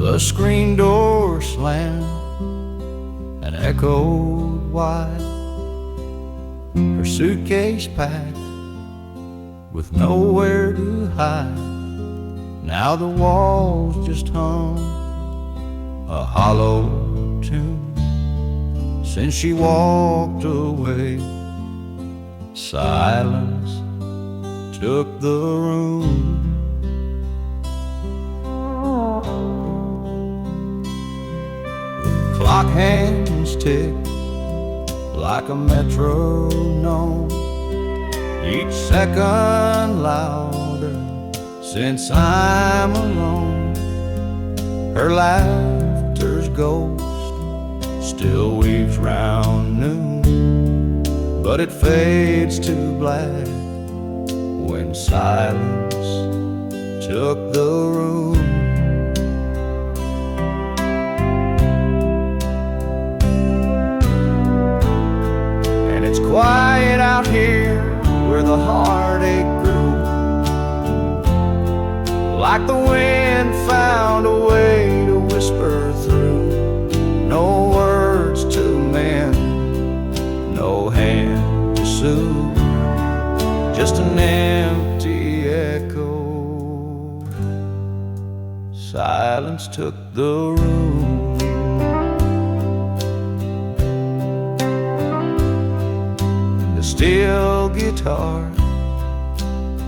The screen door slammed and echoed wide, her suitcase packed with nowhere to hide. Now the walls just hum a hollow tune since she walked away. Silence took the room. Clock hands tick like a metronome, each second louder since I'm alone. Her laughter's ghost still weaves round noon, but it fades to black when silence took the room. And it's quiet out here where the heartache grew, like the wind found a way to whisper through. No words to mend, no hand to soothe, just an empty echo. Silence took the room. The steel guitar,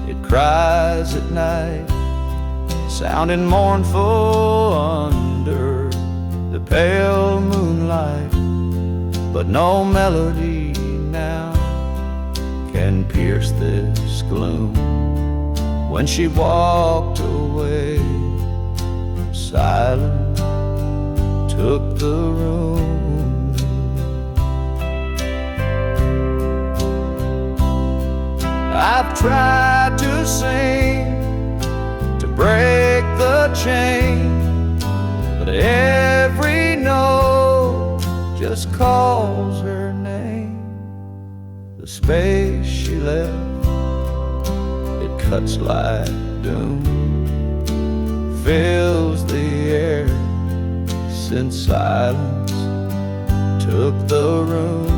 it cries at night, sounding mournful under the pale moonlight. But no melody now can pierce this gloom. When she walked away, silence took the room. I've tried to sing to break the chain, but every note just calls her name. The space she left, it cuts like doom, fills the air since silence took the room.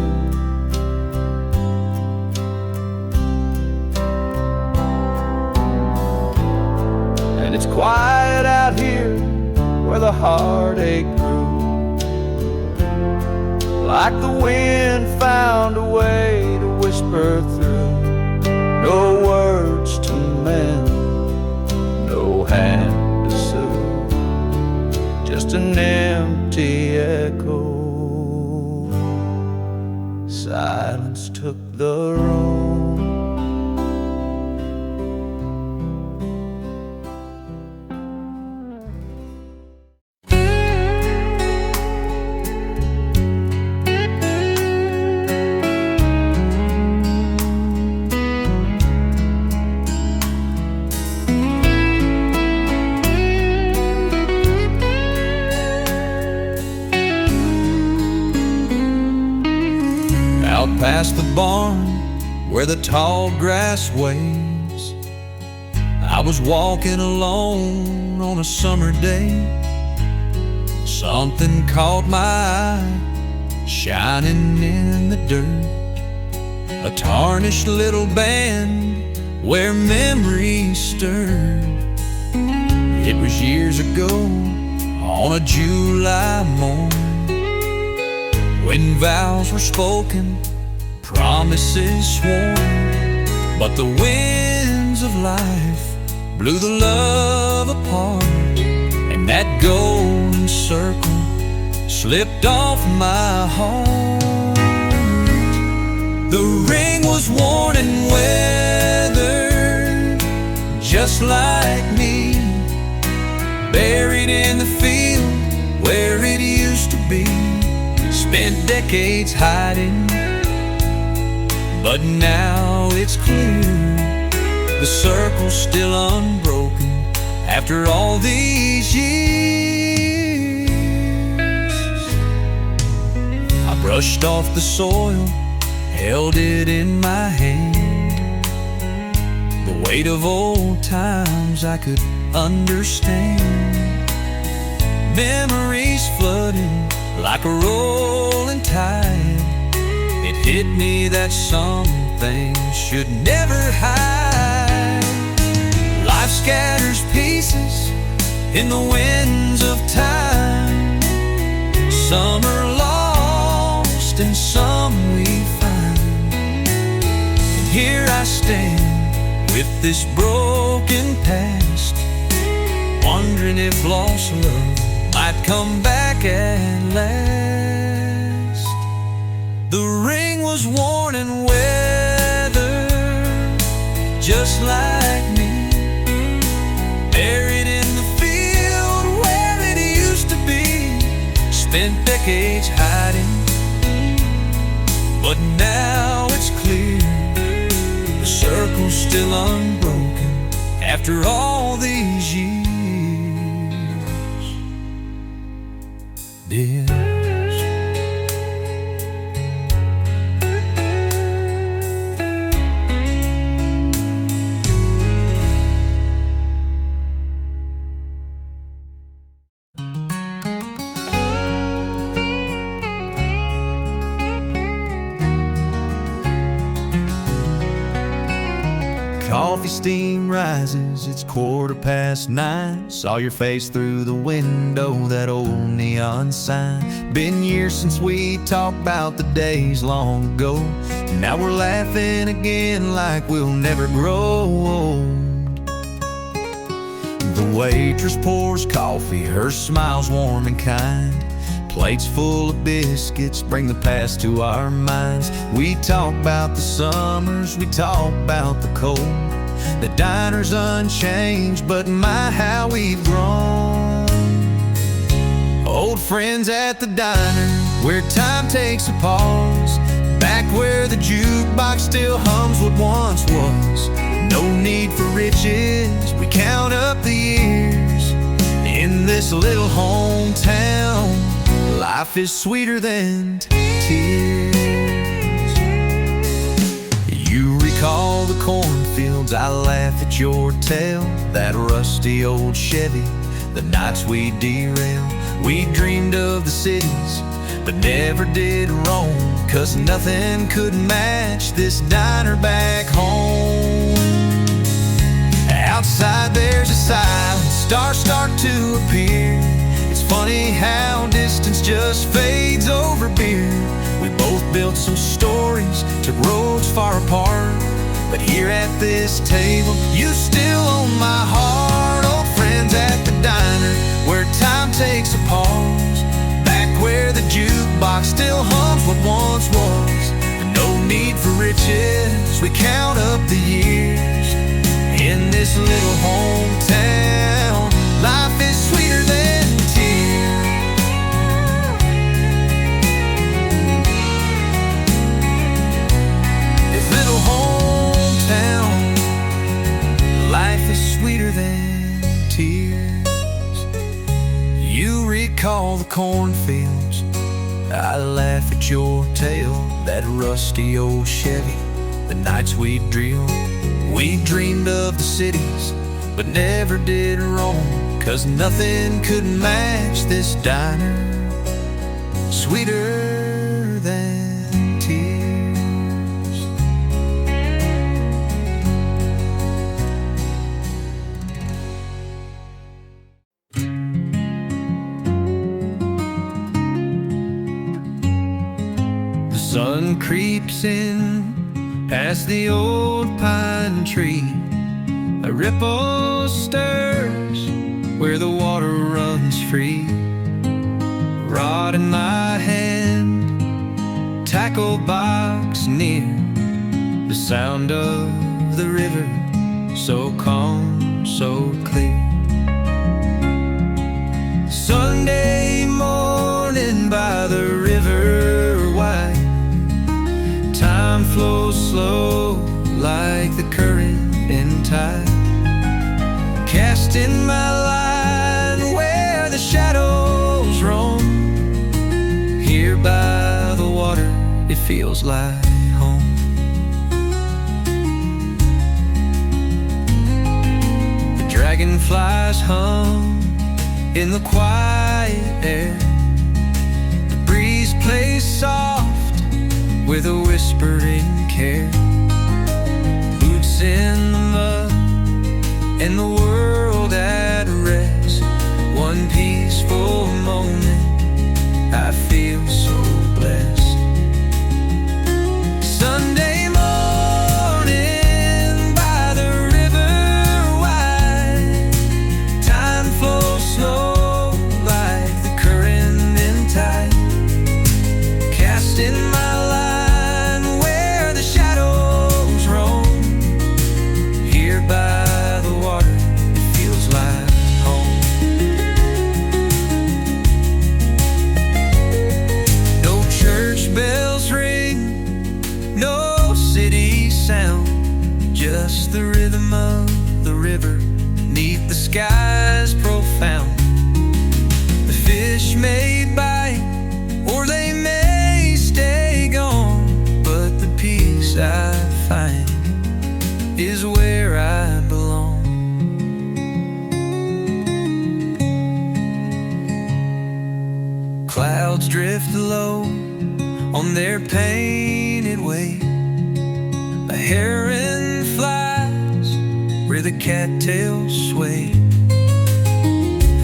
And it's quiet out here where the heartache grew, like the wind found a way to whisper through. No words to mend, no hand to soothe, just an empty echo. Silence took the room. Past the barn where the tall grass waves, I was walking alone on a summer day. Something caught my eye, shining in the dirt, a tarnished little band where memories stirred. It was years ago on a July morn, when vows were spoken, promises sworn, but the winds of life blew the love apart, and that golden circle slipped off my heart. The ring was worn and weathered, just like me, buried in the field where it used to be. Spent decades hiding, but now it's clear, the circle's still unbroken after all these years. I brushed off the soil, held it in my hand, the weight of old times I could understand. Memories flooding like a rolling tide. It hit me that some things should never hide. Life scatters pieces in the winds of time. Some are lost and some we find. And here I stand with this broken past, wondering if lost love might come back at last. The ring was worn and weathered, just like me, buried in the field where it used to be. Spent decades hiding, but now it's clear the circle's still unbroken after all these years. Coffee steam rises, it's 9:15. Saw your face through the window, that old neon sign. Been years since we talked about the days long ago. Now we're laughing again like we'll never grow old. The waitress pours coffee, her smile's warm and kind. Plates full of biscuits bring the past to our minds. We talk about the summers, we talk about the cold. The diner's unchanged, but my, how we've grown. Old friends at the diner, where time takes a pause. Back where the jukebox still hums what once was. No need for riches, we count up the years. In this little hometown, life is sweeter than tears. You recall the cornfields, I laugh at your tale. That rusty old Chevy, the nights we derailed. We dreamed of the cities, but never did roam. 'Cause nothing could match this diner back home. Outside there's a silence, stars start to appear. It's funny how distance just fades over beer. We both built some stories, took roads far apart, but here at this table, you still own my heart. Old friends at the diner, where time takes a pause. Back where the jukebox still hums what once was. No need for riches, we count up the years. In this little hometown, life is sweeter than tears. This little hometown, life is sweeter than tears. You recall the cornfields, I laugh at your tale. That rusty old Chevy, the nights we drilled. We dreamed of the cities, but never did roam. 'Cause nothing could match this diner, sweeter than tears. The sun creeps in past the old pine tree. A ripple stirs where the water runs free. Rod in my hand, tackle box near. The sound of the river, so calm, so clear. Sunday morning by the river wide. Time flows slow like the current in tide. Casting my line where the shadows roam. Here by the water, it feels like home. The dragonflies hum in the quiet air. The breeze plays soft with a whispering care. Boots in the mud and the world at rest. One peaceful moment, I feel so blessed. Sunday morning by the river wide, time flows slow like the current in tide. Casting my line where the shadows roam. Here by the water, it feels like home. No church bells ring, no city sound, just the rhythm of the river neath the skies profound. The fish may bite or they may stay gone, but the peace I find is where I belong. Clouds drift low on their painted way. A heron flies where the cattails sway.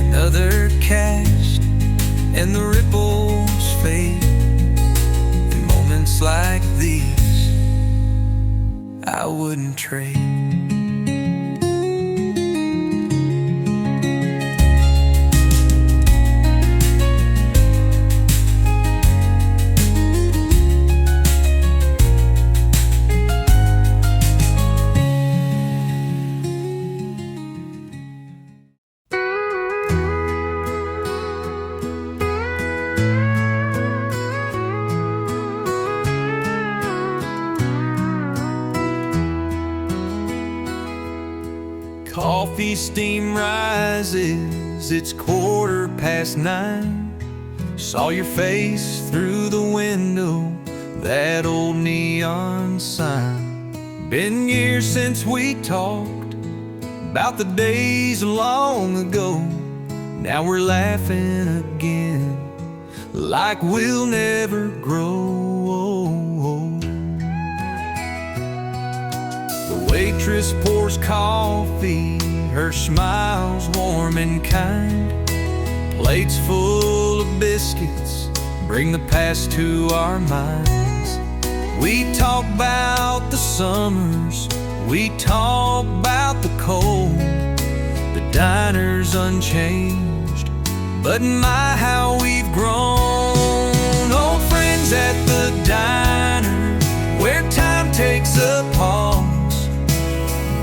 Another cast and the ripples fade. In moments like these, I wouldn't trade. Coffee steam rises, it's 9:15. Saw your face through the window, that old neon sign. Been years since we talked about the days long ago. Now we're laughing again, like we'll never grow. The waitress pours coffee, her smile's warm and kind. Plates full of biscuits bring the past to our minds. We talk about the summers, we talk about the cold. The diner's unchanged, but my, how we've grown. Old friends at the diner, where time takes a pause.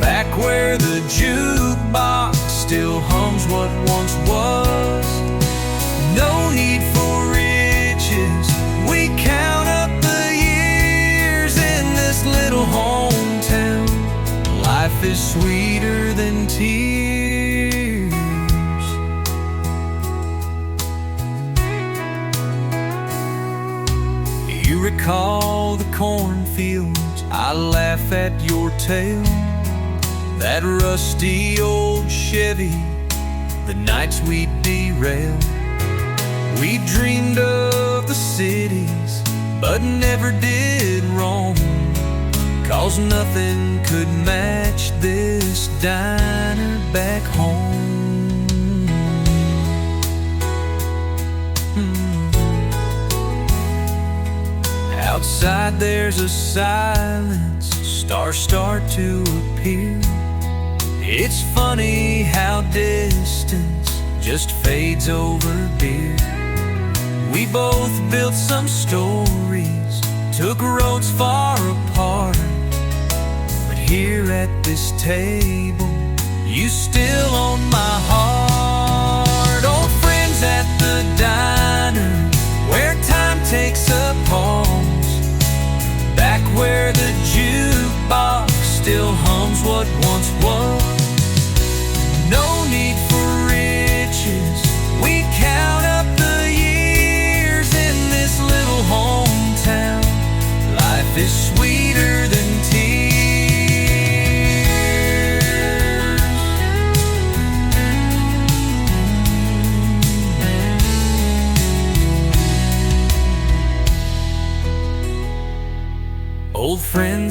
Back where the jukebox still hums what once was. No need for riches, we count up the years in this little hometown. Life is sweeter than tears. You recall the cornfields, I laugh at your tale. That rusty old Chevy, the nights we'd derail. We dreamed of the cities, but never did roam. 'Cause nothing could match this diner back home. Outside there's a silence, stars start to appear. It's funny how distance just fades over beer. We both built some stories, took roads far apart, but here at this table, you still own my heart. Old friends at the diner, where time takes a pause. Back where the jukebox still hums what once was. No need for riches, we count up the years in this little hometown. Life is sweeter than tears.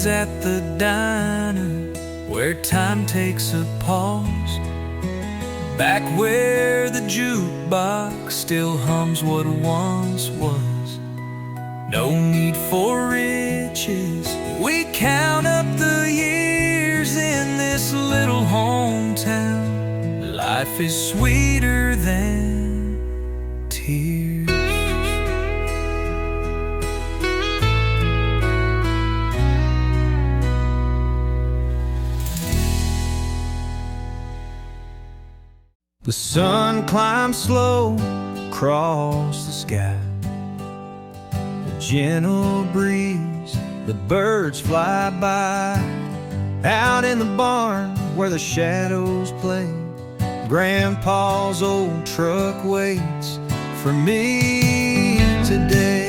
at the diner, where time takes a pause, back where the jukebox still hums what once was. No need for riches, we count up the years in this little hometown. Life is sweeter than tears. The sun climbs slow across the sky, a gentle breeze, the birds fly by. Out in the barn where the shadows play, Grandpa's old truck waits for me today.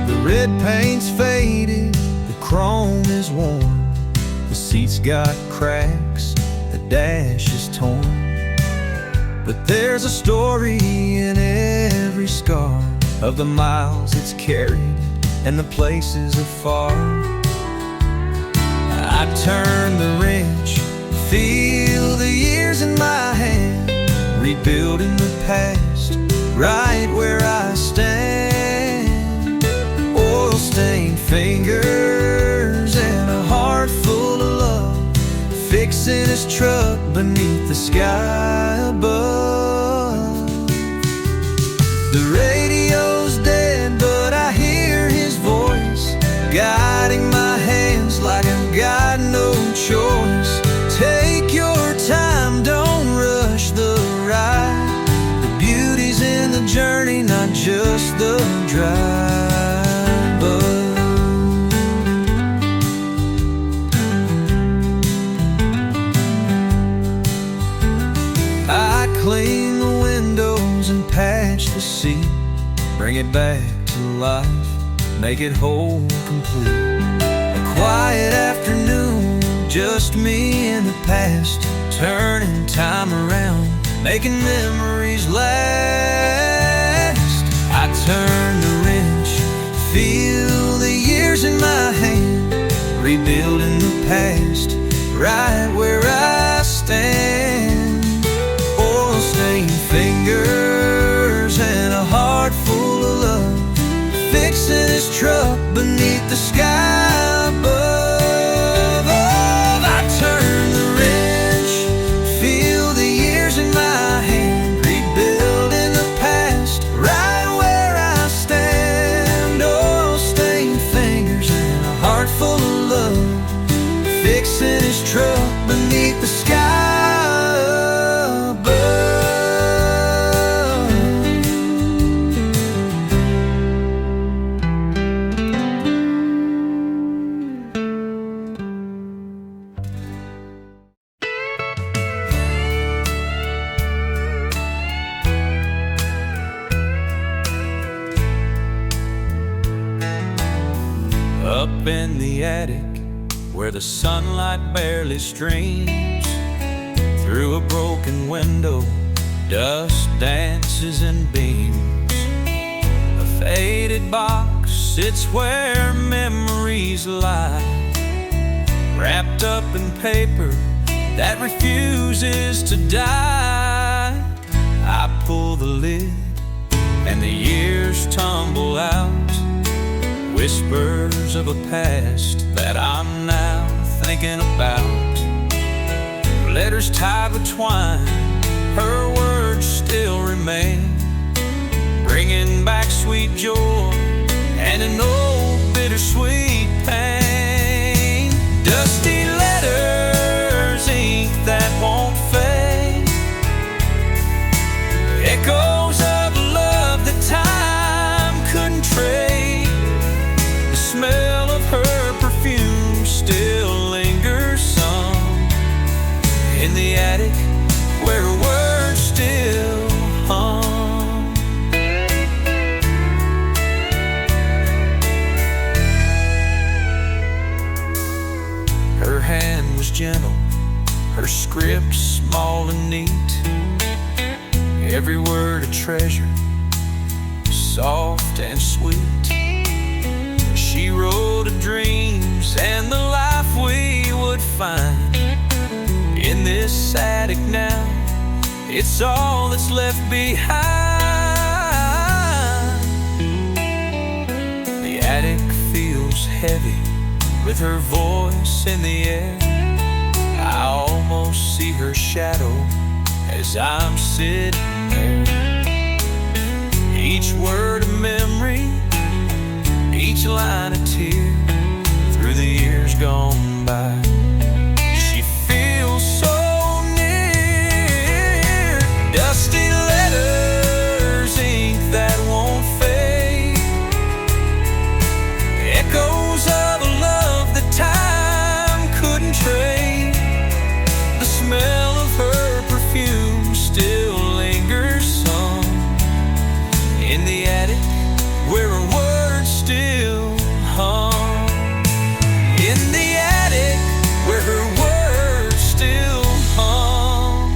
The red paint's faded, chrome is worn, the seat's got cracks, the dash is torn. But there's a story in every scar of the miles it's carried and the places afar. I turn the wrench, feel the years in my hand, rebuilding the past right where I stand. Oil-stained fingers and a heart full of love, fixing his truck beneath the sky above. The radio's dead, but I hear his voice guiding my hands like I've got no choice. Take your time, don't rush the ride. The beauty's in the journey, not just the drive. Clean the windows and patch the seat, bring it back to life, make it whole, complete. A quiet afternoon, just me and the past, turning time around, making memories last. I turn the wrench, feel the years in my hand, rebuilding the past right where I stand. Oil-stained fingers and a heart full of love, fixing his truck beneath the sky above. I turn the wrench, feel the years in my hand, rebuilding the past right where I stand. Oil-stained fingers and a heart full of love, fixing his truck beneath the sky. Up in the attic, where the sunlight barely streams, through a broken window, dust dances in beams. A faded box sits where memories lie, wrapped up in paper that refuses to die. I pull the lid and the years tumble out, whispers of a past that I'm now thinking about. Letters tied with twine, her words still remain, bringing back sweet joy and an old bittersweet pain. Dusty letters, ink that won't fade, echoes of love that time couldn't trade. The smell of her perfume still lingers some in the attic where words still hum. Her hand was gentle, her script small and neat. every word a treasure, soft and sweet. She wrote of dreams and the life we would find. In this attic now, it's all that's left behind. The attic feels heavy with her voice in the air. I almost see her shadow as I'm sitting there. Each word a memory, each line a tear through the years gone by. She feels so near. Dusty letters, ink that won't fade, echoes of a love that time couldn't trade. The smell of her perfume still lingers some in the attic where her words still hung. In the attic where her words still hung.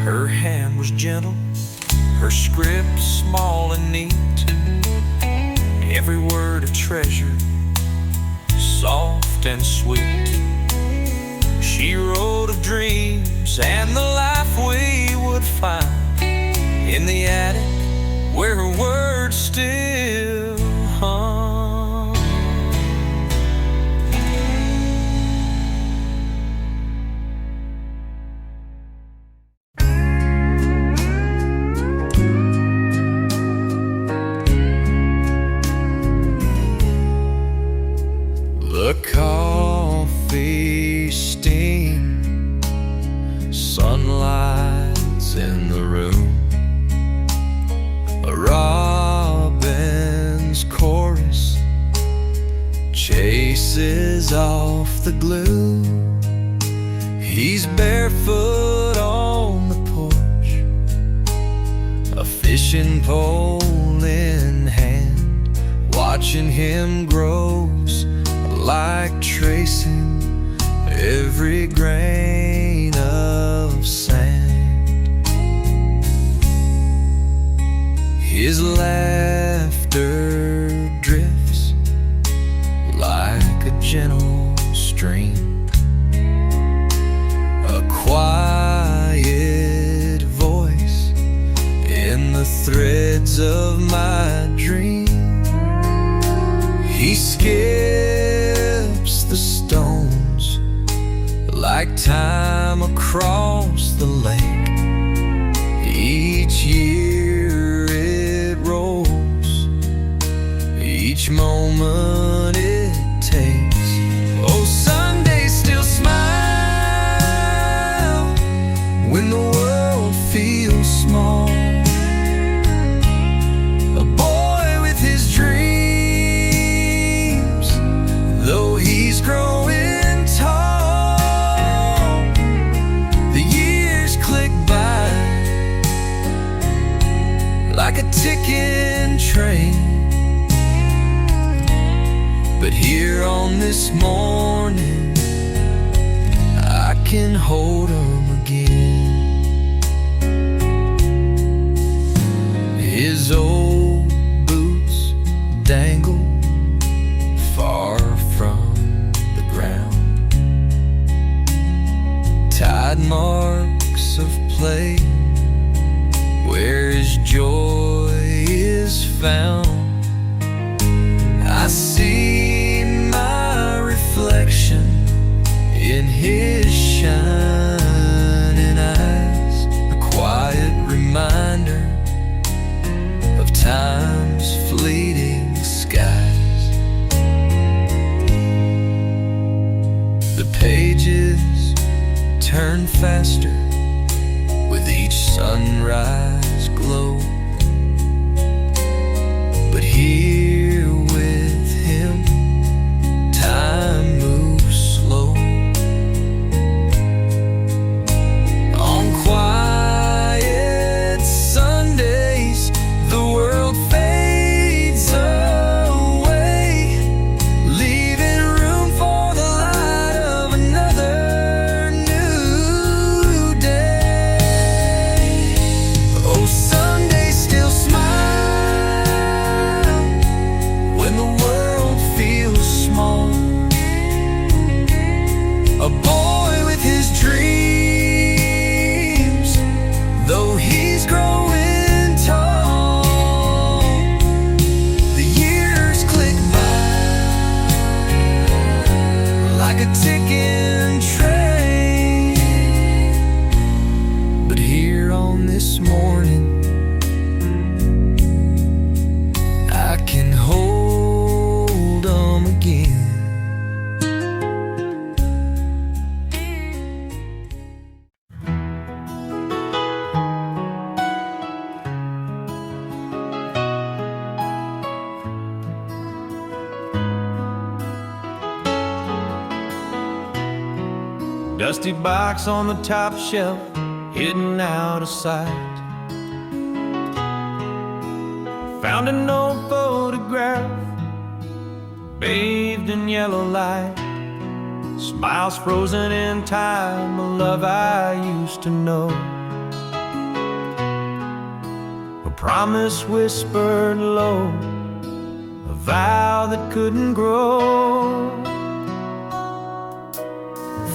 Her hand was gentle, her script small and neat, every word a treasure, soft and sweet. She wrote of dreams and the life we would find in the attic where her words still hung. The coffee steam, sunlight's in the room. A robin's chorus chases off the glue. He's barefoot on the porch, a fishing pole in hand. Watching him grows like tracing every grain of sand. His laughter drifts like a gentle stream, a quiet voice in the threads of my dream. He skips the stones like time across the lake. Each year it rolls, each moment it takes. Oh, Sundays still smile when the world feels small. A boy with his dreams, though he's growing tall. The years click by like a ticking train, but here on this morning I can hold him again. His old boots dangle far from the ground, tide marks of play where his joy is found. I see my reflection in his shining eyes, a quiet reminder of time's fleeting skies. The pages turn faster with each sunrise glow, but here with him time moves slow. On quiet Sundays the world fades Dusty box on the top shelf, hidden out of sight. Found an old photograph, bathed in yellow light. Smiles frozen in time, a love I used to know. A promise whispered low, a vow that couldn't grow.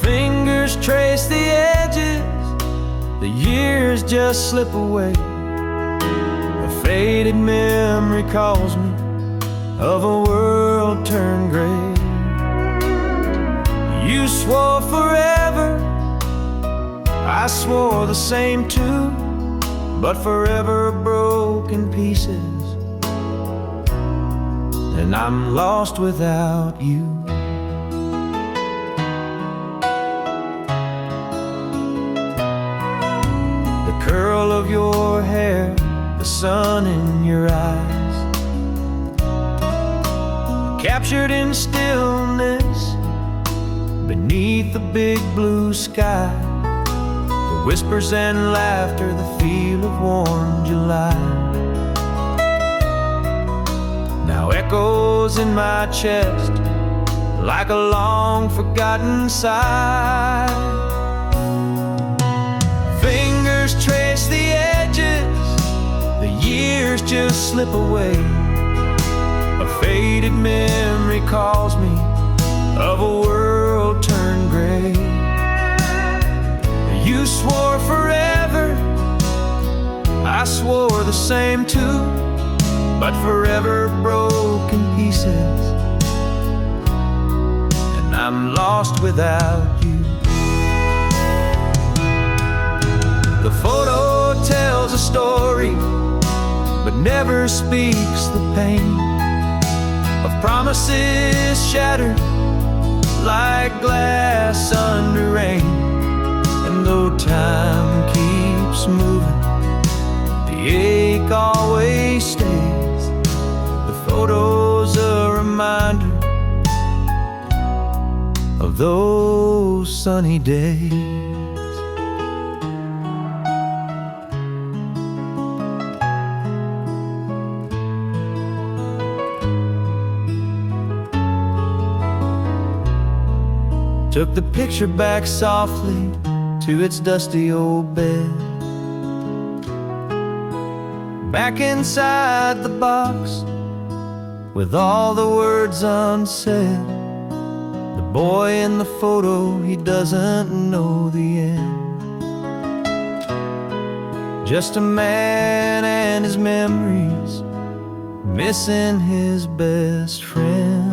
Fingers trace the edges, the years just slip away. A faded memory calls me of a world turned gray. You swore forever, I swore the same too, but forever broke in pieces, and I'm lost without you. The curl of your hair, the sun in your eyes, captured in stillness beneath the big blue sky. The whispers and laughter, the feel of warm July, now echoes in my chest like a long forgotten sigh. Fingers trace the edges, the years just slip away. A faded memory calls me of a world turned gray. You swore forever, I swore the same too, but forever broke in pieces, and I'm lost without you. The photo tells a story, but never speaks the pain of promises shattered like glass under rain. And though time keeps moving, the ache always stays. The photo's a reminder of those sunny days. Took the picture back softly to its dusty old bed. Back inside the box with all the words unsaid. The boy in the photo, he doesn't know the end. Just a man and his memories, missing his best friend.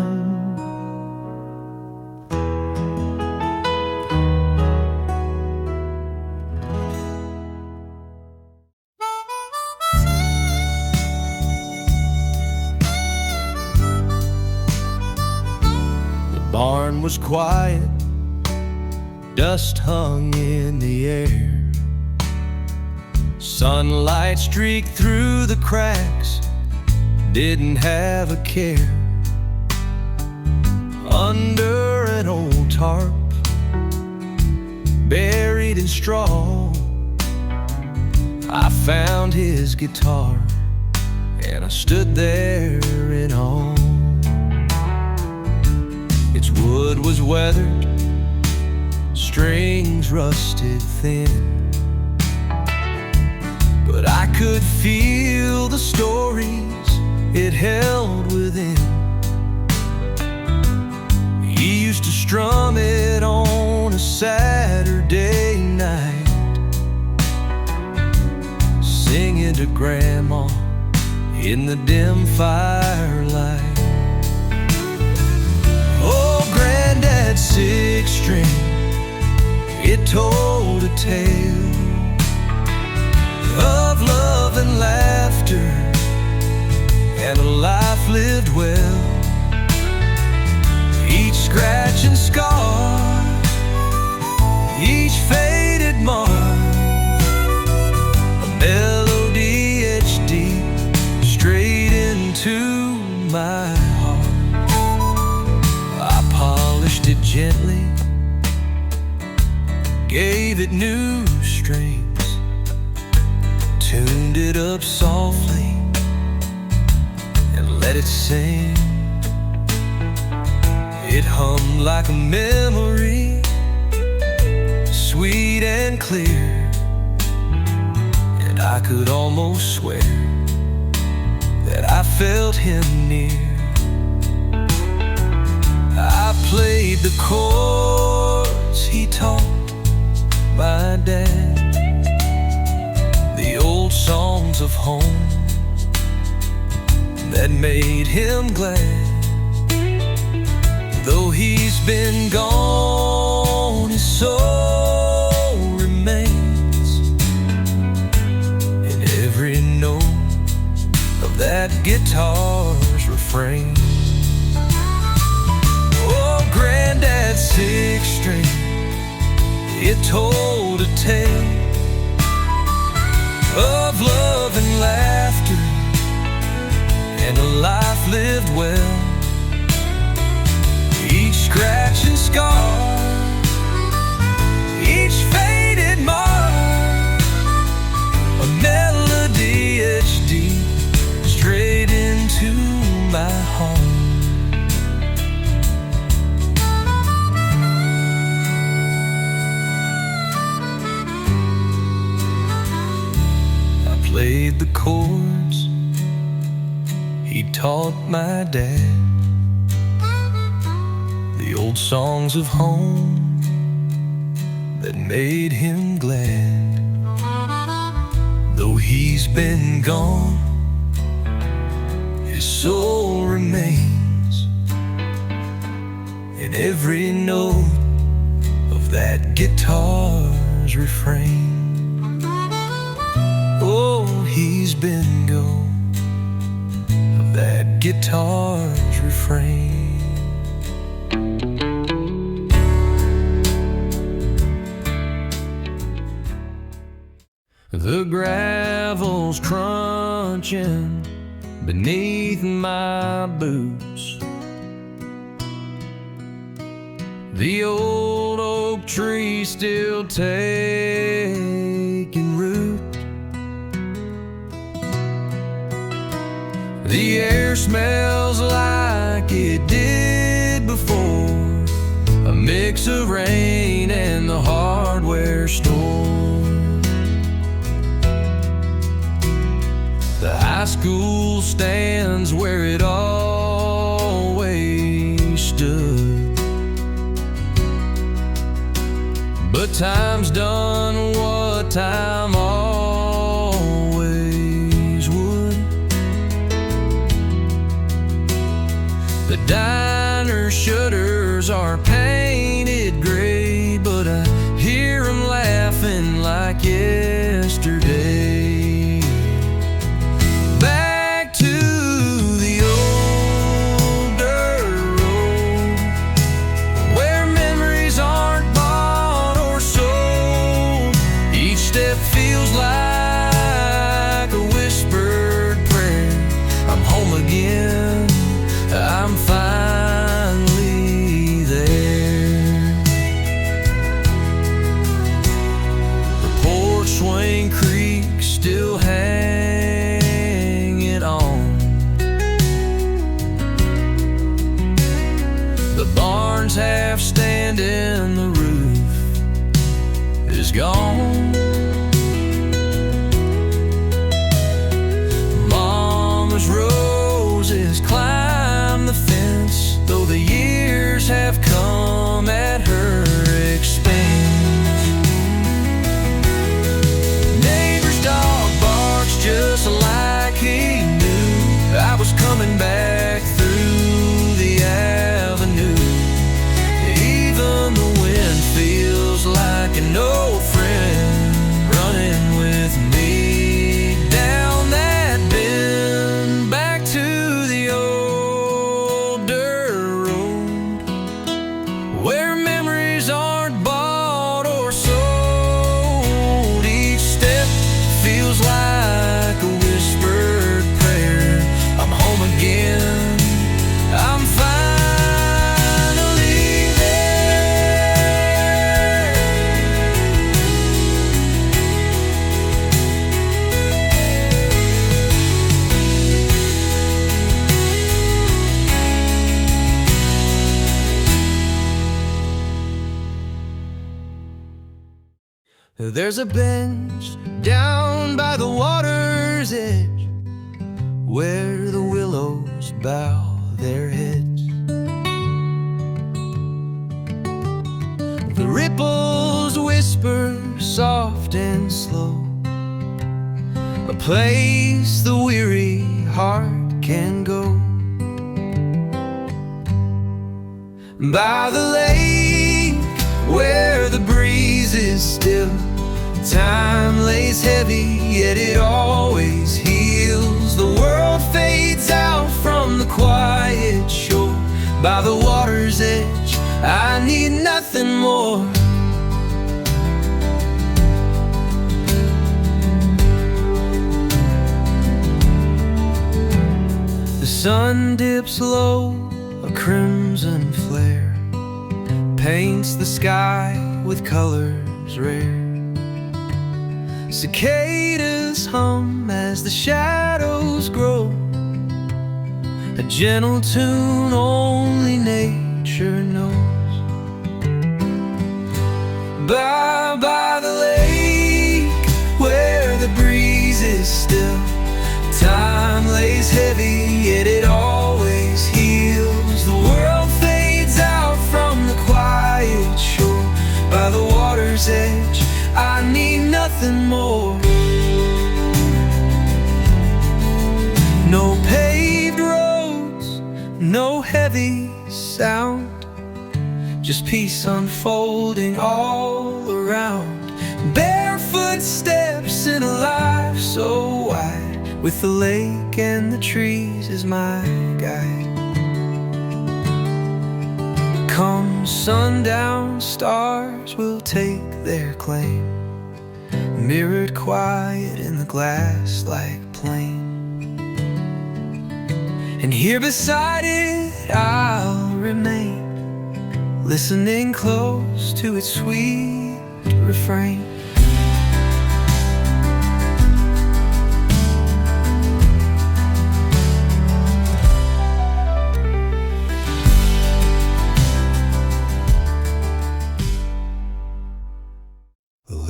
Barn was quiet, dust hung in the air. Sunlight streaked through the cracks, didn't have a care. Under an old tarp, buried in straw, I found his guitar, and I stood there in awe. Its wood was weathered, strings rusted thin, but I could feel the stories it held within. He used to strum it on a Saturday night, singing to Grandma in the dim firelight. Oh, Granddad's six string, it told a tale of love and laughter and a life lived well. Each scratch and scar, each faded mark, a melody etched deep straight into my heart. I polished it gently, gave it new strings, tuned it up softly, and let it sing. It hummed like a memory, sweet and clear, and I could almost swear that I felt him near. I played the chords he taught my dad, the old songs of home that made him glad. Though he's been gone, his soul remains in every note of that guitar's refrain. Oh, Granddad's sixth string, it told a tale of love and laughter and a life lived well. Each scratch and scar, each faded mark, a melody etched deep straight into my heart. I played the chords he taught my dad, the old songs of home that made him glad. Though he's been gone, his soul remains in every note of that guitar's refrain. Oh, he's been gone, of that guitar's refrain. The gravel's crunching beneath my boots. The old oak tree still taking root. The air smells like it did before, a mix of rain and the hardware store. The high school stands where it always stood, but time's done what time always would. The diner shutters are painted gray, but I hear them laughing like yesterday. Feels like a whispered prayer. I'm home again, I'm finally there. The porch swing creak still hanging on. The barn's half standing, the roof is gone. Roses climb the fence, though the years have come at her expense. Neighbor's dog barks just like he knew I was coming back through the avenue. Even the wind feels like an old friend. There's a bench down by the water's edge where the willows bow their heads. The ripples whisper soft and slow, a place the weary heart can go. By the lake where the breeze is still, time lays heavy, yet it always heals. The world fades out from the quiet shore. By the water's edge, I need nothing more. The sun dips low, a crimson flare paints the sky with colors rare. Cicadas hum as the shadows grow, a gentle tune only nature knows. By the lake where the breeze is still, time lays heavy, yet it always heals. The world fades out from the quiet shore. By the water's edge, I need nothing more. No paved roads, no heavy sound, just peace unfolding all around. Barefoot steps in a life so wide, with the lake and the trees as my guide. Come sundown, stars will take their claim, mirrored quiet in the glass-like plain. And here beside it I'll remain, listening close to its sweet refrain.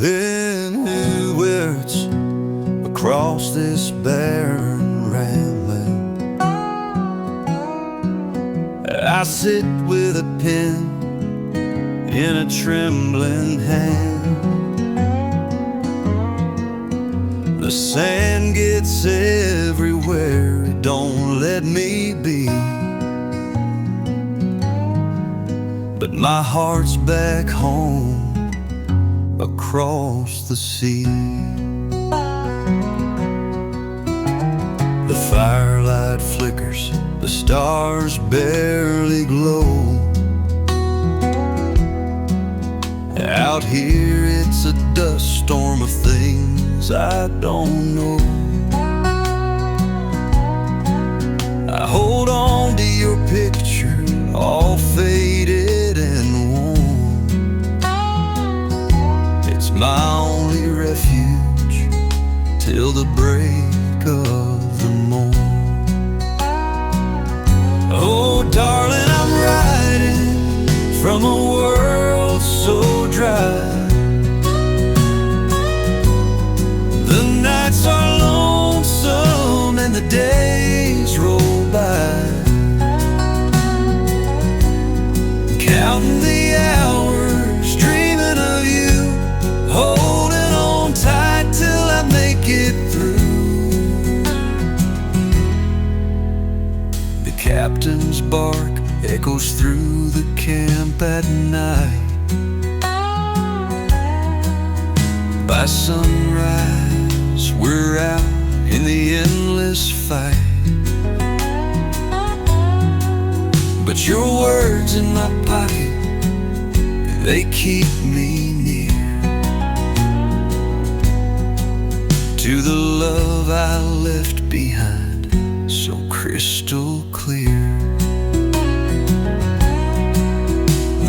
In new words across this barren rambling, I sit with a pen in a trembling hand. The sand gets everywhere, it don't let me be, but my heart's back home across the sea. The firelight flickers, the stars barely glow. Out here it's a dust storm of things I don't know. I hold on to your picture, all faded and worn. It's my only refuge till the break of the morn. Oh darling, I'm riding from a world so dry. The nights are lonesome and the days roll by, counting the hours, dreaming of you, holding on tight till I make it through. The captain's bark echoes through the camp at night. By sunrise, we're out in the endless fight. But your words in my pocket, they keep me near to the love I left behind, so crystal clear.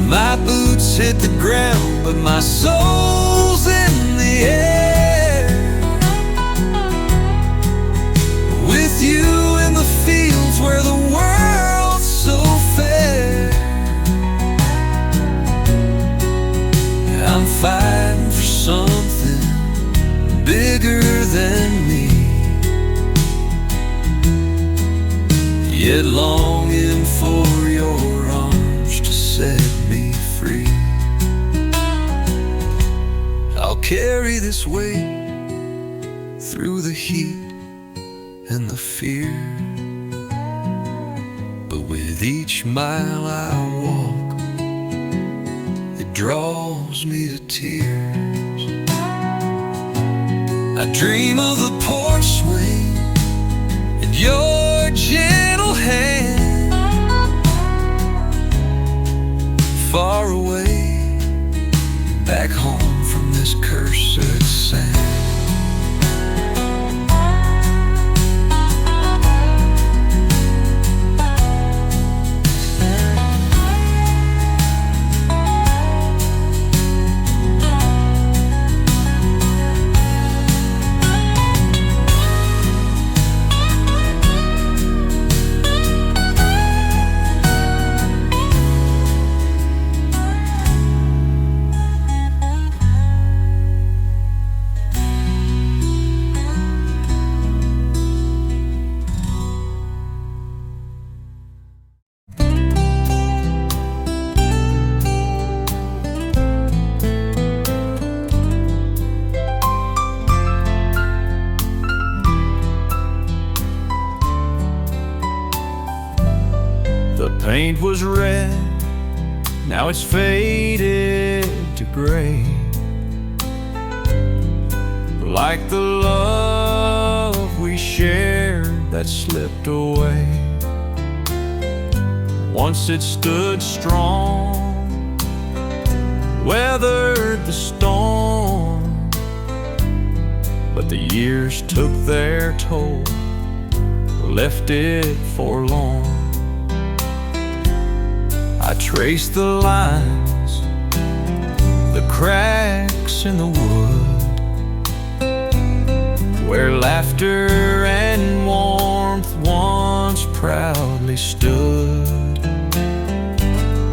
My boots hit the ground, but my soul's in the air. With you in the fields where the world's so fair, I'm fighting for something yet longing for your arms to set me free. I'll carry this weight through the heat and the fear, but with each mile I walk, it draws me to tears. I dream of the porch swing and your gentle hand, far away, back home from this cursed sand. The paint was red, now it's faded to gray, like the love we shared that slipped away. Once it stood strong, weathered the storm, but the years took their toll, left it forlorn. I traced the lines, the cracks in the wood, where laughter and warmth once proudly stood.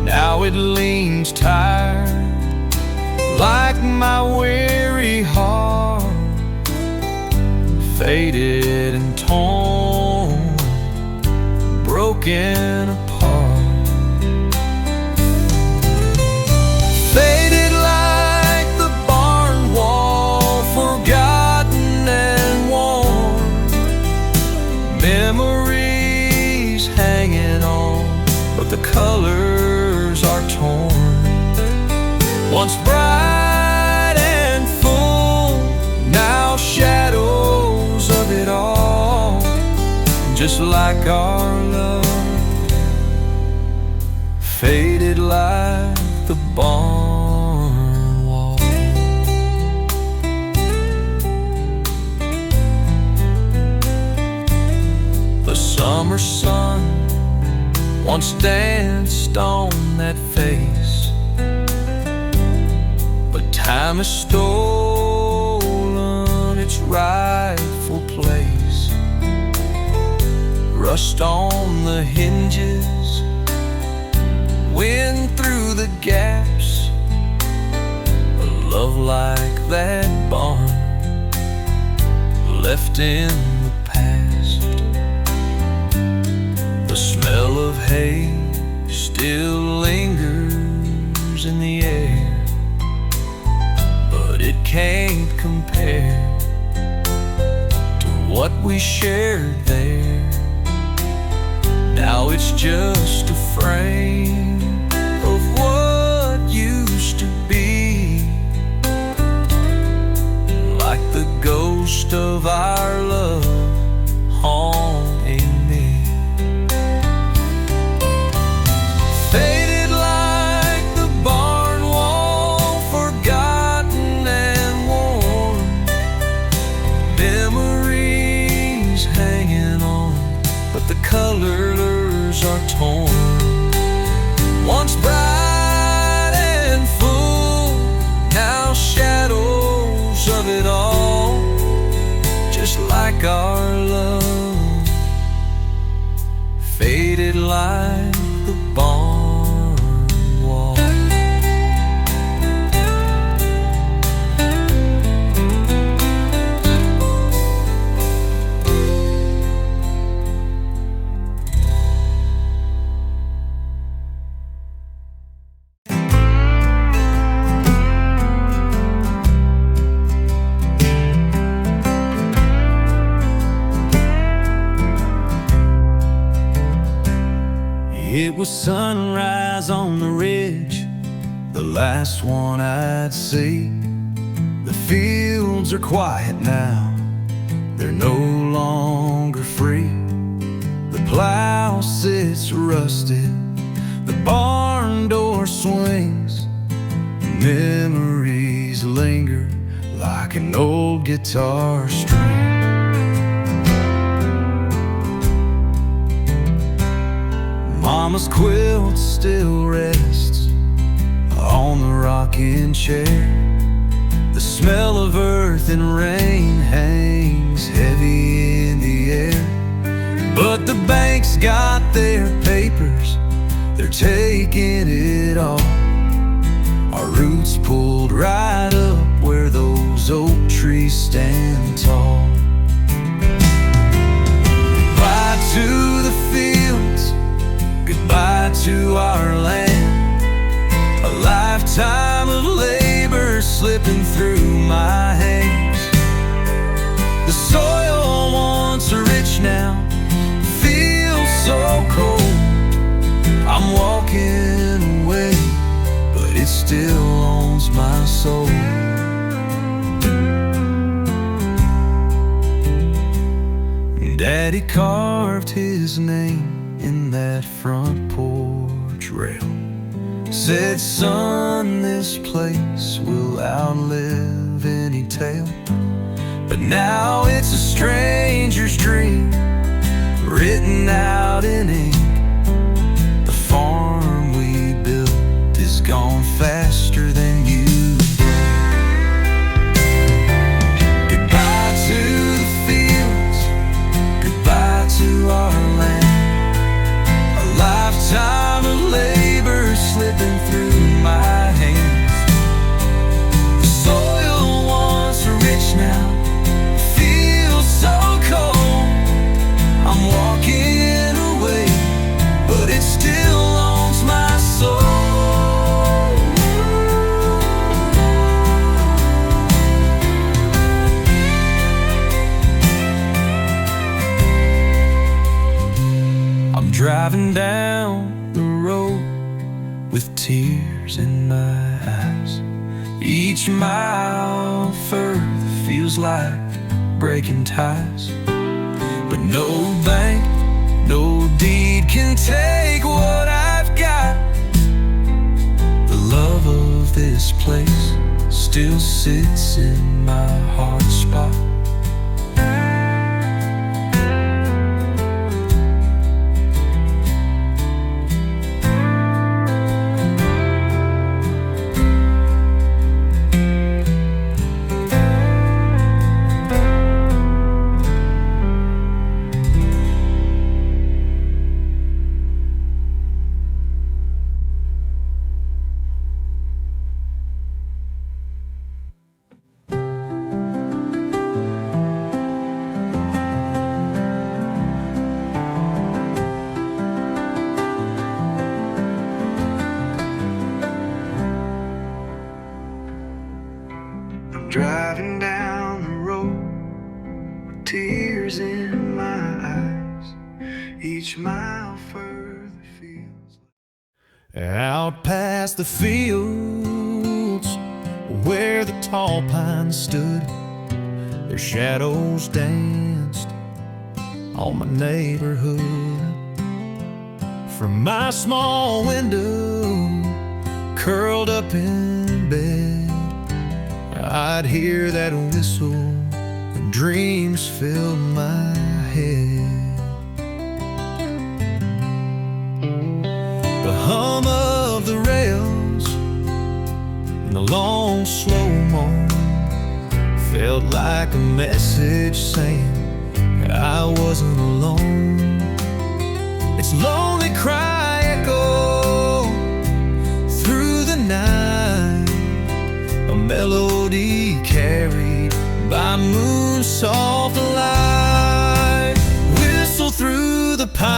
Now it leans tired, like my weary heart, faded and torn, broken apart. Faded like the barn wall, forgotten and worn, memories hanging on, but the colors are torn. Once bright and full, now shadows of it all, just like our love, faded like the barn wall. The summer sun once danced on that face, but time has stolen its rightful place. Rust on the hinges, wind through the gaps, a love like that barn left in the past. The smell of hay still lingers in the air, but it can't compare to what we shared there. Now it's just a frame of what used to be, like the ghost of our love haunting me. Faded like the barn wall, forgotten and worn, memories hanging on, but the colors are torn. Once bright and full, now shadows of it all, just like our love, faded like the barn wall. It was sunrise on the ridge, the last one I'd see. The fields are quiet now, they're no longer free. The plow sits rusted, the barn door swings. Memories linger like an old guitar string. Mama's quilt still rests on the rocking chair. The smell of earth and rain hangs heavy in the air. But the bank's got their papers, they're taking it all. Our roots pulled right up where those oak trees stand tall. Goodbye to the fields, goodbye to our land. A lifetime of labor slipping through my hands. The soil once rich now feels so cold. I'm walking away, but it still owns my soul. Daddy carved his name in that front porch rail. Said, son, this place will outlive any tale. But now it's a stranger's dream, written out in ink. The farm we built is gone faster than you. Goodbye to the fields, goodbye to our land. A lifetime of labor slipping through my hands. The soil once rich now feels so cold. I'm walking away, but it still owns my soul. I'm driving down the road with tears in my eyes. Each mile further feels like breaking ties. But no bank, no deed can take what I've got. The love of this place still sits in my heart spot. Driving down the road with tears in my eyes. Each mile further feels like... Out past the fields where the tall pines stood, their shadows danced on my neighborhood. From my small window, curled up in bed, I'd hear that whistle and dreams filled my head. The hum of the rails and the long slow-mo felt like a message saying I wasn't alone. Its lonely cry echoed through the night, a melody carried by moon's soft light. Whistle through the pines,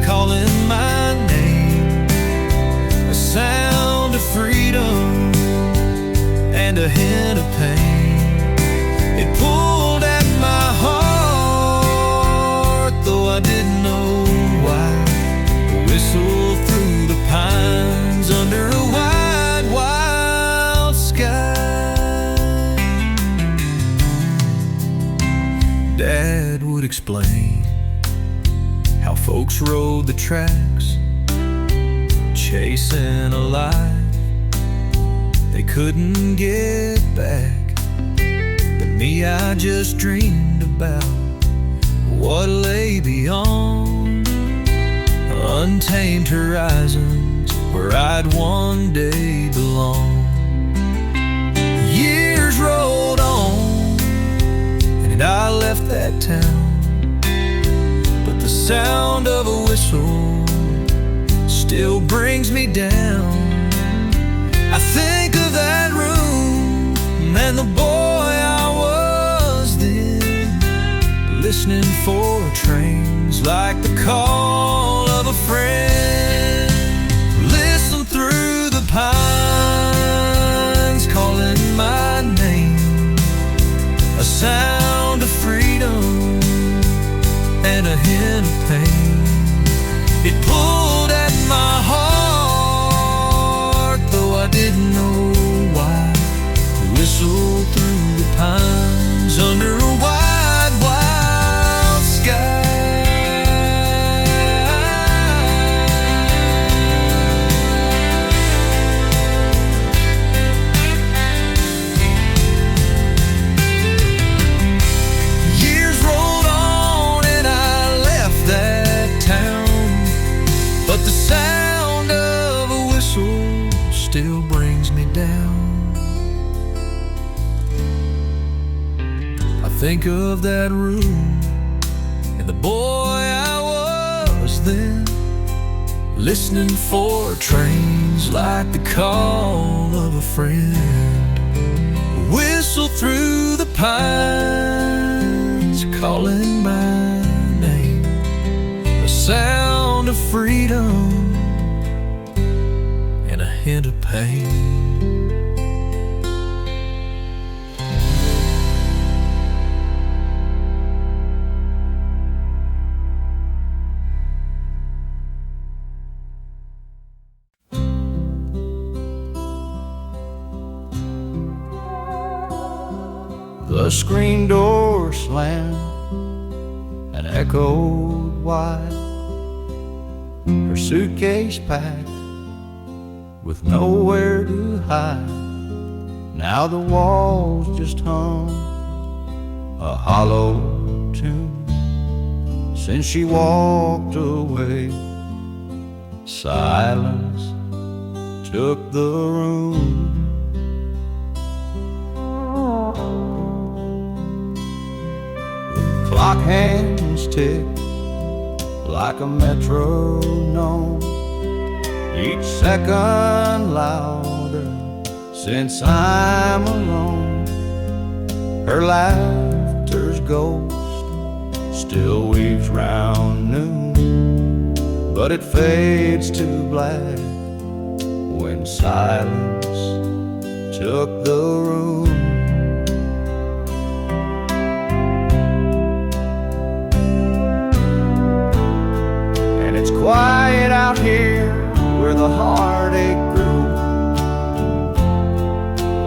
calling my name, a sound of freedom and a hint of pain. It pulled at my heart, though I didn't know why. explain how folks rode the tracks, chasing a life they couldn't get back. But me, I just dreamed about what lay beyond, untamed horizons where I'd one day belong. Years rolled on, and I left that town, but the sound of a whistle still brings me down. I think of that room and the boy I was then, listening for trains like the call of a friend. Listen through the pines calling my name, a sound of freedom and a hint of pain. It pulled at my heart, though I didn't know why. Whistle through the pines under a wide, wild sky. Years rolled on and I left that town, but the sound of a whistle still brings me down. I think of that room and the boy I was then, listening for trains like the call of a friend. Whistle through the pines calling my name, a sound of freedom and a hint of pain. The screen door slammed and echoed wide, her suitcase packed with nowhere to hide. Now the walls just hum a hollow tune since she walked away. Silence took the room. Clock hands tick like a metronome, each second louder since I'm alone. Her laughter's ghost still weaves round noon, but it fades to black when silence took the room. Quiet out here where the heartache grew,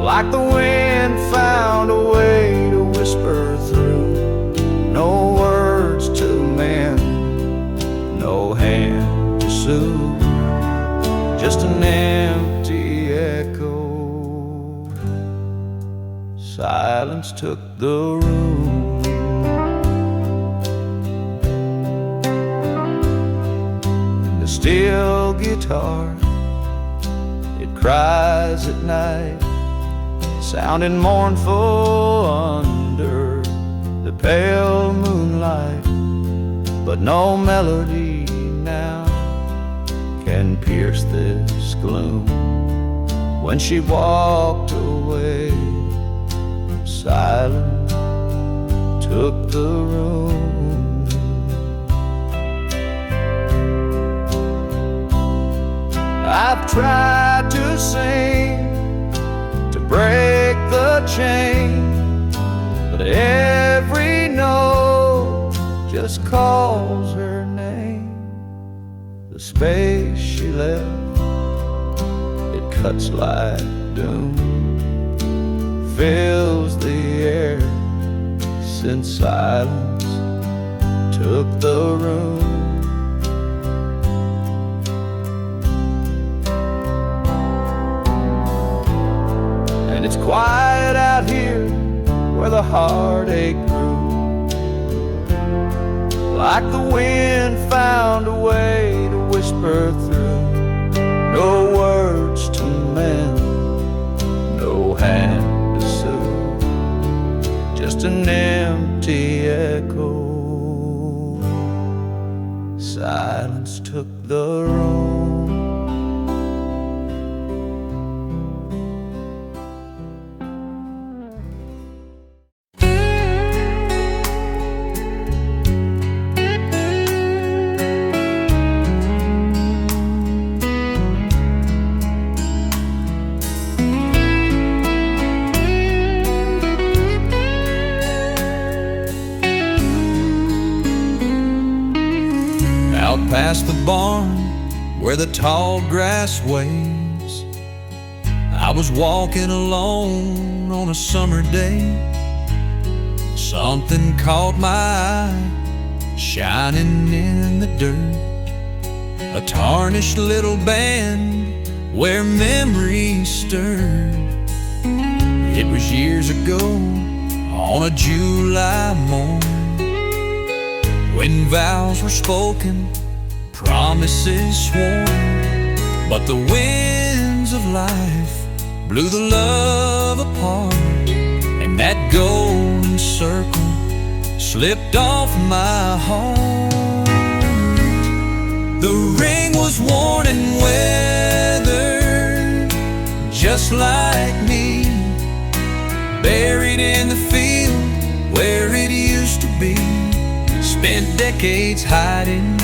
like the wind found a way to whisper through. No words to mend, no hand to soothe, just an empty echo. Silence took the room. Steel guitar, it cries at night, sounding mournful under the pale moonlight. But no melody now can pierce this gloom. When she walked away, silence took the room. I've tried to sing to break the chain, but every note just calls her name. The space she left, it cuts like doom, fills the air since silence took the room. And it's quiet out here where the heartache grew. Like the wind found a way to whisper through. No words to mend, no hand to soothe, just an empty echo. Silence took the room. Past the barn where the tall grass waves, I was walking alone on a summer day. Something caught my eye, shining in the dirt. A tarnished little band where memories stirred. It was years ago on a July morn, when vows were spoken, promises sworn, but the winds of life blew the love apart, and that golden circle slipped off my heart. The ring was worn and weathered, just like me, buried in the field where it used to be. Spent decades hiding,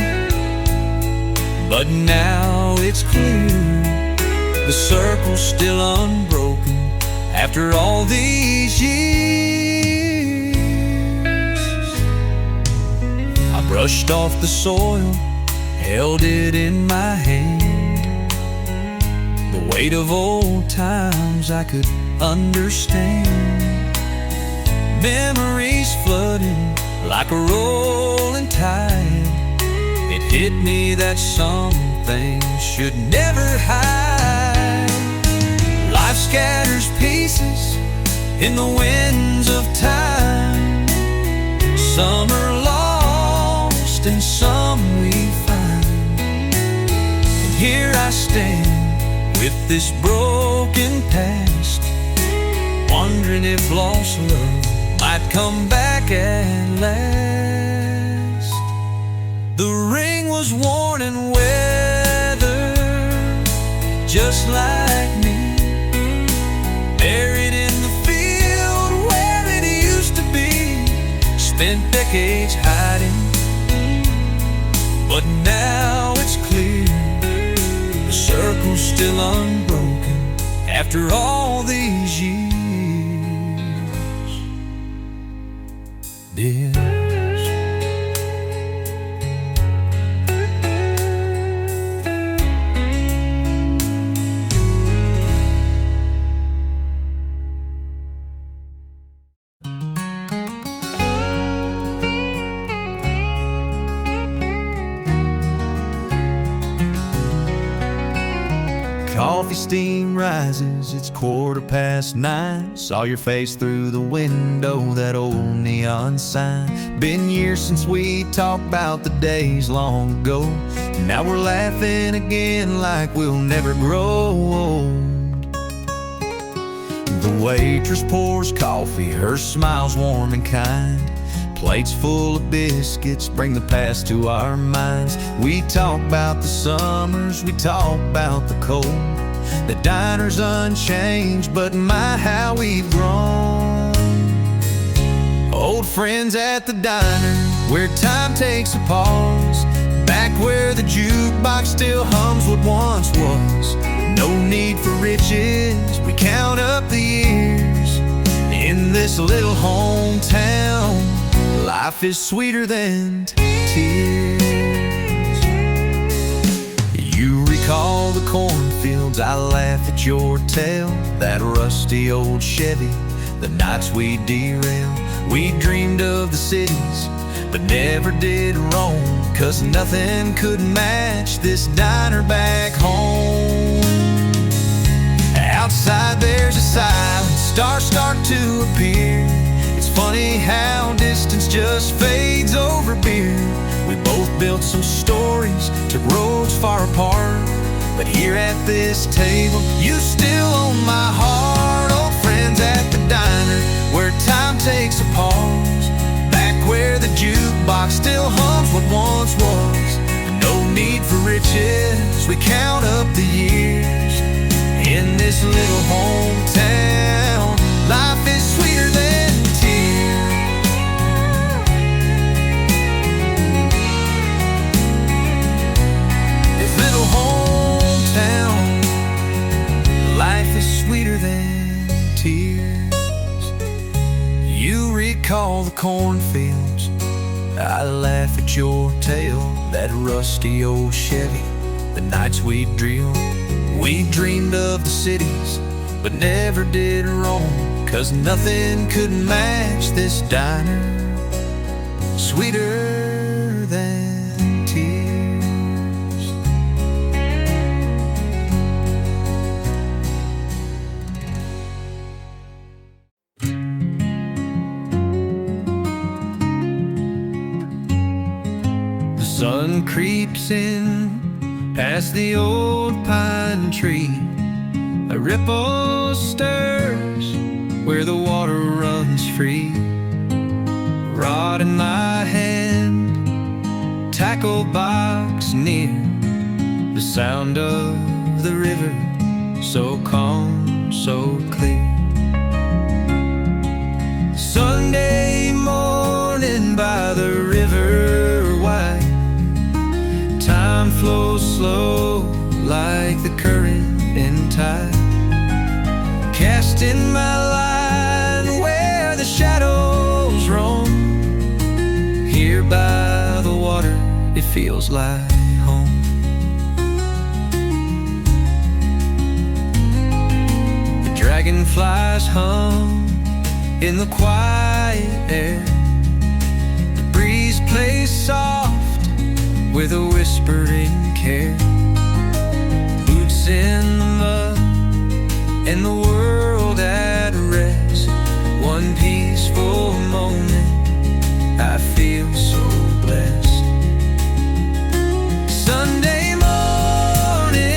but now it's clear, the circle's still unbroken after all these years. I brushed off the soil, held it in my hand, the weight of old times I could understand. Memories flooding like a rolling tide. It hit me that some things should never hide. Life scatters pieces in the winds of time. Some are lost and some we find. And here I stand with this broken past, wondering if lost love might come back at last. The ring was worn and weathered, just like me, buried in the field where it used to be. Spent decades hiding, but now it's clear, the circle's still unbroken after all these years. Yes. Coffee steam rises, it's 9:15. Saw your face through the window, that old neon sign. Been years since we talked about the days long ago. Now we're laughing again like we'll never grow old. The waitress pours coffee, her smile's warm and kind. Plates full of biscuits bring the past to our minds. We talk about the summers, we talk about the cold. The diner's unchanged, but my, how we've grown. Old friends at the diner, where time takes a pause. Back where the jukebox still hums what once was. No need for riches, we count up the years. In this little hometown, life is sweeter than tears. You recall the cornfields, I laugh at your tale. That rusty old Chevy, the nights we derailed. We dreamed of the cities but never did wrong, 'cause nothing could match this diner back home. Outside there's a silence, stars start to appear. It's funny how distance just fades over beer. We both built some stories, took roads far apart, but here at this table, you still own my heart. Old friends at the diner, where time takes a pause, back where the jukebox still hums what once was. No need for riches, we count up the years. In this little hometown, life is sweeter than tears. This little hometown, life is sweeter than tears. You recall the cornfields, I laugh at your tale, that rusty old Chevy, the nights we'd drill. We dreamed of the cities, but never did wrong, 'cause nothing could match this diner, sweeter than tears. The sun creeps in past the old pine tree, a ripple stirs where the water runs free. Rod in my hand, tackle box near, the sound of the river so calm, so clear. Sunday morning by the river wide, time flows slow like the current in tide. Casting my line where the shadows roam, here by the water it feels like home. The dragonflies hum in the quiet air, the breeze plays soft with a whispering care. Boots in the mud and the world at rest, one peaceful moment, I feel so blessed. Sunday morning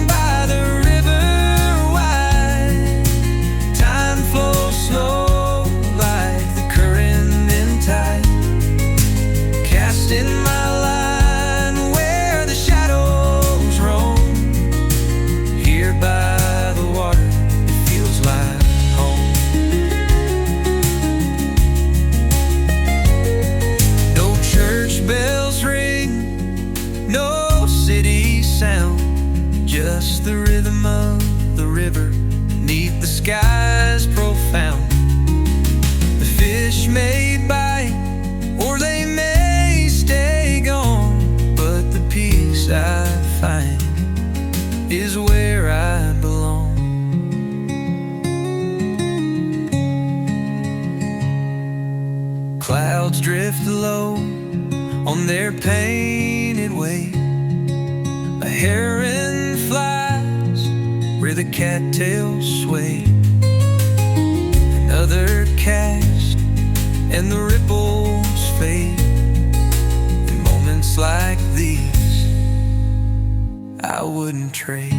by the river wide, time flows slow like the current in tide. Casting my line where the shadows roam, here by the water it feels like home. No church bells ring, no city sound, just the rhythm of the river neath the skies profound. The fish may bite or they may stay gone, but the peace I find is where I belong. Clouds drift low on their painted way, a heron flies where the cattails sway. Another cast and the ripples fade. In moments like these, I wouldn't trade.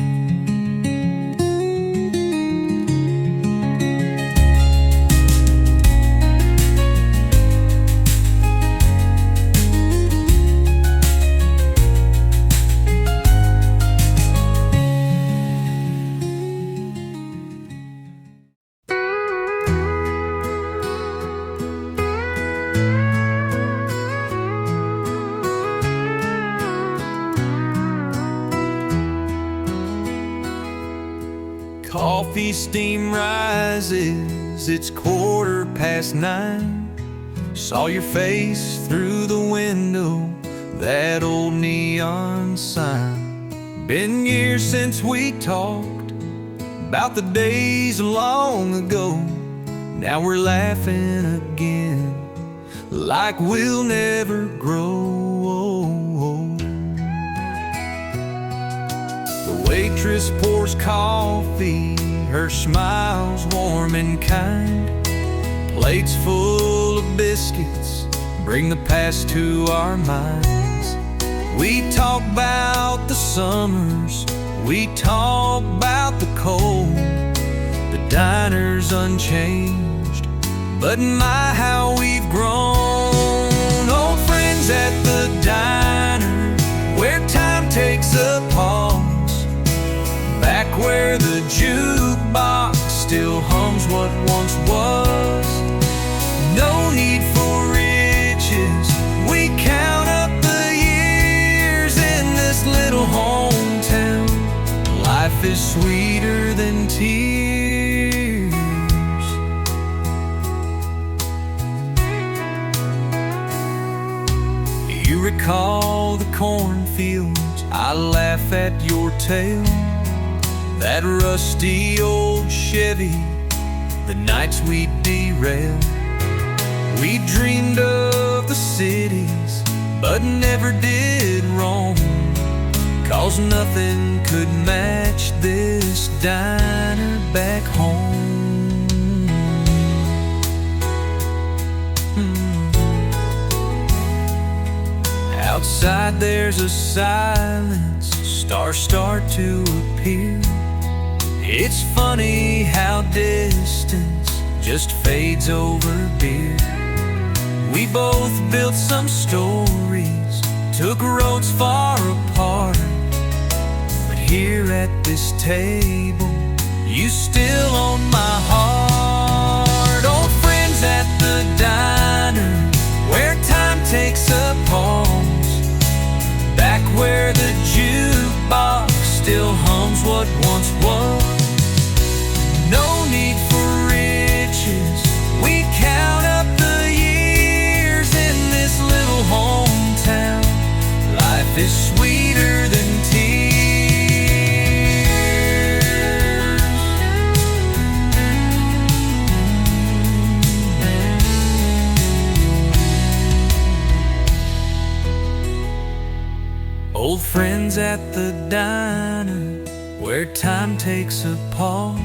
Coffee steam rises, it's 9:15. Saw your face through the window, that old neon sign. Been years since we talked about the days long ago. Now we're laughing again, like we'll never grow. The waitress pours coffee, her smile's warm and kind. Plates full of biscuits bring the past to our minds. We talk about the summers, we talk about the cold. The diner's unchanged, but my, how we've grown. Old friends at the diner, where time takes a pause. Back where the jukebox still hums what once was. No need for riches, we count up the years in this little hometown. Life is sweeter than tears. You recall the cornfields, I laugh at your tale. That rusty old Chevy, the nights we'd derail. We dreamed of the cities, but never did roam, 'cause nothing could match this diner back home. Outside there's a silence, stars start to appear. It's funny how distance just fades over beer. We both built some stories, took roads far apart, but here at this table, you still own my heart. Old friends at the diner, where time takes a pause. Back where the jukebox still hums what once was. No need for riches, we count up the years in this little hometown. Life is sweeter than tears. Old friends at the diner, where time takes a pause.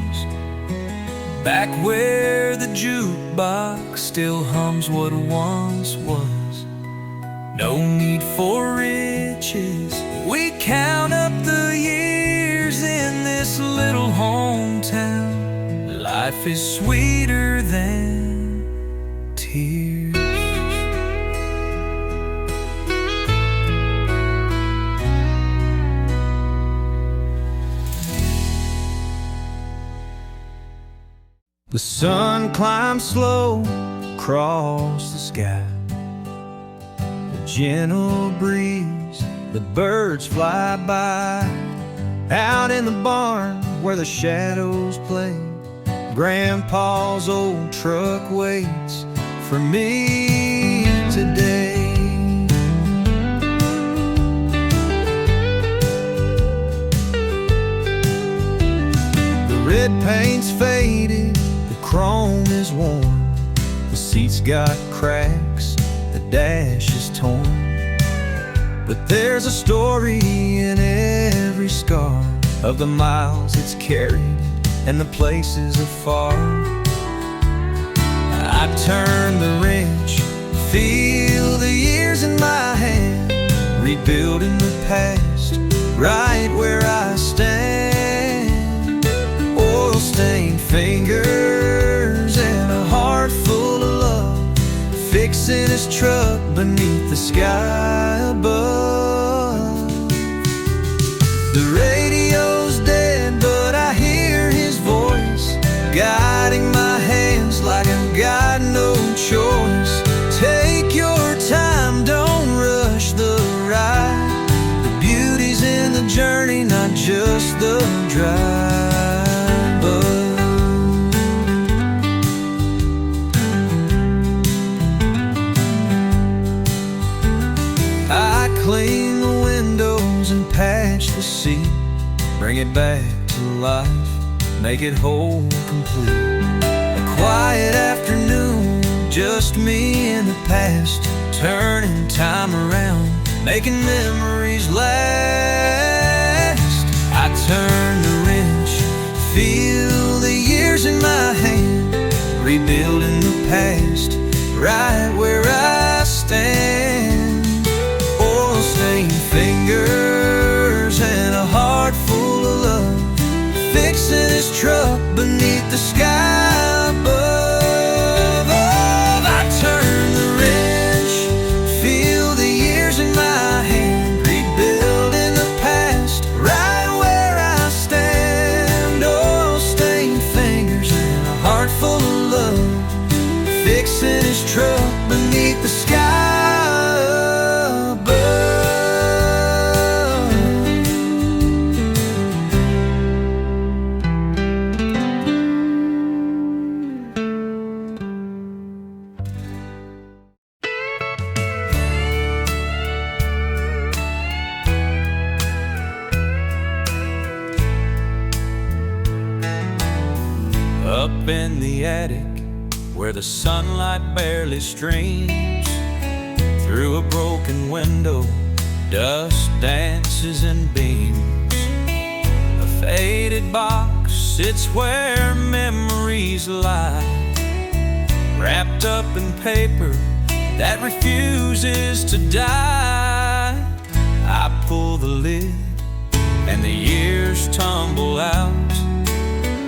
Back where the jukebox still hums what once was. No need for riches, we count up the years in this little hometown. Life is sweeter than tears. The sun climbs slow across the sky. A gentle breeze, the birds fly by. Out in the barn where the shadows play, Grandpa's old truck waits for me today. The red paint's faded, chrome is worn, the seat's got cracks, the dash is torn. But there's a story in every scar of the miles it's carried and the places afar. I turn the wrench, feel the years in my hand, rebuilding the past right where I stand. Oil-stained fingers and a heart full of love, fixing his truck beneath the sky above. The radio's dead, but I hear his voice guiding my hands like I've got no choice. Take your time, don't rush the ride. The beauty's in the journey, not just the drive. Clean the windows and patch the seat, bring it back to life, make it whole, complete. A quiet afternoon, just me and the past, turning time around, making memories last. I turn the wrench, feel the years in my hand, rebuilding the past, right where I stand. Oil-stained fingers and a heart full of love, fixing his truck beneath the sky above. I turn the wrench, feel the years in my hand, rebuilding the past, right where I stand. Oil-stained fingers and a heart full of love, fixing his truck beneath the sky above. Up in the attic, where the sunlight barely streams, through a broken window, dust dances in beams. A faded box sits where memories lie, wrapped up in paper that refuses to die. I pull the lid and the years tumble out,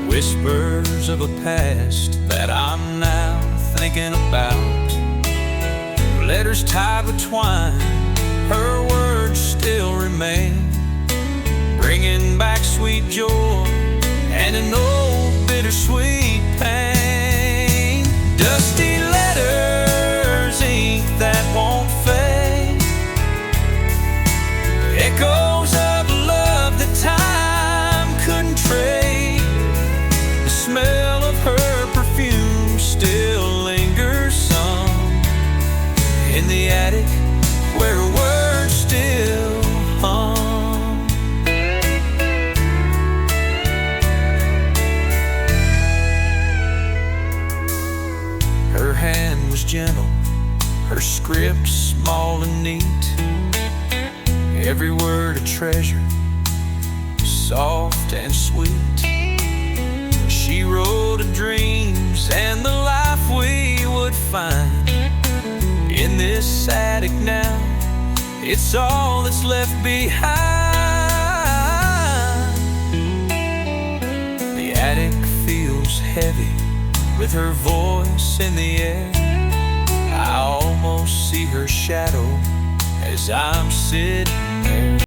whispers of a past that I'm now thinking about. Letters tied with twine, her words still remain, bringing back sweet joy and an old bittersweet pain. Dusty letters, ink that won't fade, echoes of love that time couldn't trade. The smell of her perfume still lingers some in the attic where words still hum. Her hand was gentle, her script small and neat, every word a treasure, soft and sweet. She wrote of dreams and the life we would find in this attic now. It's all that's left behind. The attic feels heavy with her voice in the air. I almost see her shadow as I'm sitting there.